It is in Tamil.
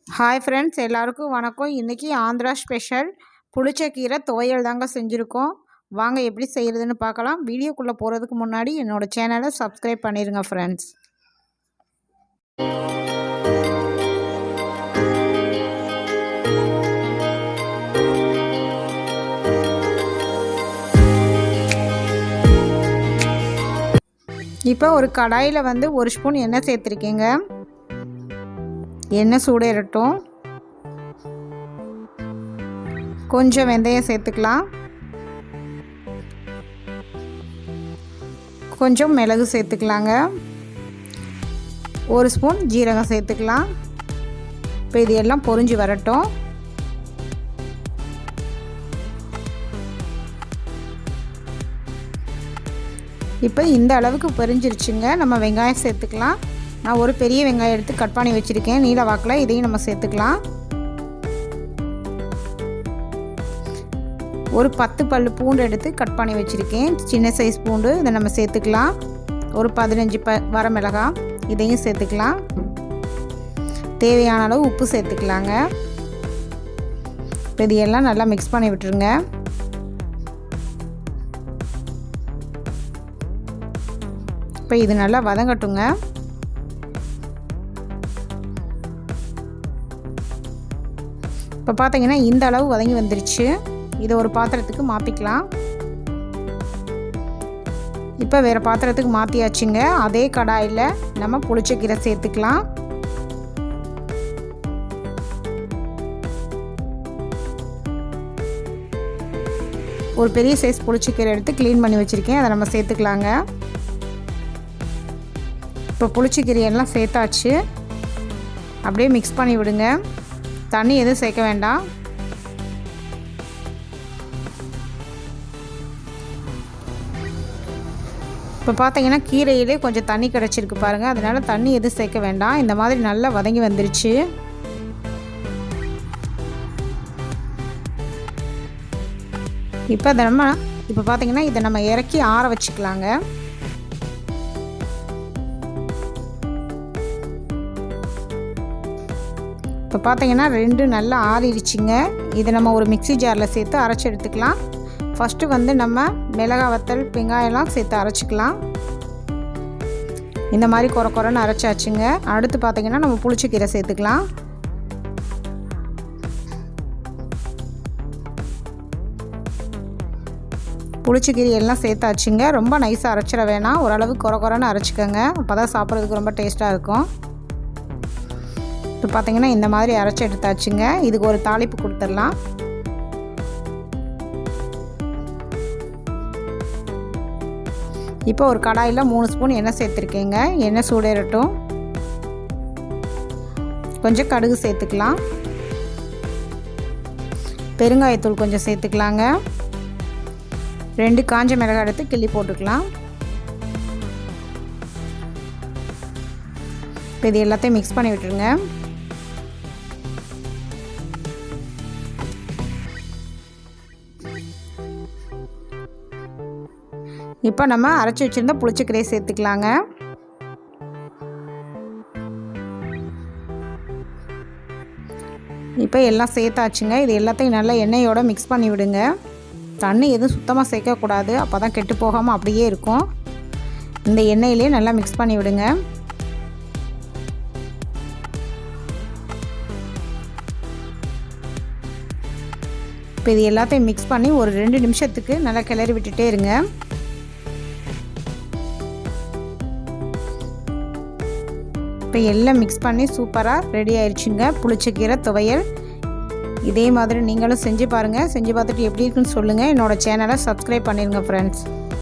ஹாய் ஃப்ரெண்ட்ஸ், எல்லாருக்கும் வணக்கம். இன்றைக்கி ஆந்திரா ஸ்பெஷல் புளிச்ச கீரை துவையல் தாங்க செஞ்சுருக்கோம். வாங்க எப்படி செய்கிறதுன்னு பார்க்கலாம். வீடியோக்குள்ளே போகிறதுக்கு முன்னாடி என்னோடய சேனலை சப்ஸ்கிரைப் பண்ணிடுங்க ஃப்ரெண்ட்ஸ். இப்போ ஒரு கடாயில் ஒரு ஸ்பூன் எண்ணெய் சேர்த்துருக்கீங்க. எண்ணெய் சூடேறட்டும். கொஞ்சம் வெந்தயம் சேர்த்துக்கலாம். கொஞ்சம் மிளகு சேர்த்துக்கலாங்க. ஒரு ஸ்பூன் ஜீரகம் சேர்த்துக்கலாம். இப்போ இது எல்லாம் பொரிஞ்சு வரட்டும். இப்போ இந்த அளவுக்கு பொரிஞ்சிருச்சுங்க. நம்ம வெங்காயம் சேர்த்துக்கலாம். நான் ஒரு பெரிய வெங்காயம் எடுத்து கட் பண்ணி வச்சுருக்கேன் நீல வாக்கில். இதையும் நம்ம சேர்த்துக்கலாம். ஒரு 10 பல் பூண்டு எடுத்து கட் பண்ணி வச்சுருக்கேன், சின்ன சைஸ் பூண்டு. இதை நம்ம சேர்த்துக்கலாம். ஒரு 15 வரமிளகாய் இதையும் சேர்த்துக்கலாம். தேவையான அளவு உப்பு சேர்த்துக்கலாங்க. இப்போ இதையெல்லாம் நல்லா மிக்ஸ் பண்ணி விட்டுருங்க. இப்போ இது நல்லா வதங்கட்டுங்க. இப்போ பார்த்தீங்கன்னா இந்த அளவு வதங்கி வந்துருச்சு. இதை ஒரு பாத்திரத்துக்கு மாற்றிக்கலாம். இப்போ வேறு பாத்திரத்துக்கு மாற்றியாச்சுங்க. அதே கடாயில் நம்ம புளிச்சக்கீரை சேர்த்துக்கலாம். ஒரு பெரிய சைஸ் புளிச்சக்கீரை எடுத்து க்ளீன் பண்ணி வச்சுருக்கேன், அதை நம்ம சேர்த்துக்கலாங்க. இப்போ புளிச்சக்கீரையெல்லாம் சேர்த்தாச்சு. அப்படியே மிக்ஸ் பண்ணி விடுங்க. தண்ணி எதுவும் சேர்க்க வேண்டாம். இப்போ பார்த்தீங்கன்னா கீரையிலே கொஞ்சம் தண்ணி கிடச்சிருக்கு பாருங்கள். அதனால் தண்ணி எதுவும் சேர்க்க வேண்டாம். இந்த மாதிரி நல்லா வதங்கி வந்துருச்சு. இப்போ பார்த்தீங்கன்னா இதை நம்ம இறக்கி ஆற வச்சுக்கலாங்க. இப்போ பார்த்தீங்கன்னா 2 நல்லா ஆறிடுச்சிங்க. இதை நம்ம ஒரு மிக்ஸி ஜாரில் சேர்த்து அரைச்சி எடுத்துக்கலாம். ஃபஸ்ட்டு நம்ம மிளகாய் வத்தல் வெங்காயம்லாம் சேர்த்து அரைச்சிக்கலாம். இந்த மாதிரி குறைன்னு அரைச்சாச்சுங்க. அடுத்து பார்த்தீங்கன்னா நம்ம புளிச்சக்கீரை சேர்த்துக்கலாம். புளிச்சக்கீரை எல்லாம் சேர்த்தாச்சுங்க. ரொம்ப நைஸாக அரைச்சிட வேணாம், ஓரளவு குறைன்னு அரைச்சிக்கோங்க. அப்போ தான் சாப்பிட்றதுக்கு ரொம்ப டேஸ்ட்டாக இருக்கும். இப்போ பார்த்தீங்கன்னா இந்த மாதிரி அரைச்சி எடுத்தாச்சுங்க. இதுக்கு ஒரு தாளிப்பு கொடுத்துடலாம். இப்போ ஒரு கடாயில் 3 ஸ்பூன் எண்ணெய் சேர்த்துருக்கேங்க. எண்ணெய் சூடேறட்டும். கொஞ்சம் கடுகு சேர்த்துக்கலாம். பெருங்காயத்தூள் கொஞ்சம் சேர்த்துக்கலாங்க. 2 காஞ்ச மிளகாய் எடுத்து கிள்ளி போட்டுக்கலாம். இப்போ இது எல்லாத்தையும் மிக்ஸ் பண்ணி விட்டுருங்க. இப்போ நம்ம அரைச்சி வச்சுருந்த புளிச்சக்கீரையை சேர்த்துக்கலாங்க. இப்போ எல்லாம் சேர்த்தாச்சுங்க. இது எல்லாத்தையும் நல்லா எண்ணெயோடு மிக்ஸ் பண்ணி விடுங்க. தண்ணி எதுவும் சுத்தமாக சேர்க்கக்கூடாது, அப்போ தான் கெட்டு போகாமல் அப்படியே இருக்கும். இந்த எண்ணெயிலே நல்லா மிக்ஸ் பண்ணி விடுங்க. இப்போ இது எல்லாத்தையும் மிக்ஸ் பண்ணி ஒரு 2 நிமிஷத்துக்கு நல்லா கிளறி விட்டுட்டே இருங்க. இப்போ எல்லாம் மிக்ஸ் பண்ணி சூப்பராக ரெடி ஆயிடுச்சுங்க புளிச்சக்கீரை துவையல். இதே மாதிரி நீங்களும் செஞ்சு பாருங்கள். செஞ்சு பார்த்துட்டு எப்படி இருக்குன்னு சொல்லுங்கள். என்னோடய சேனலை சப்ஸ்கிரைப் பண்ணிடுங்க ஃப்ரெண்ட்ஸ்.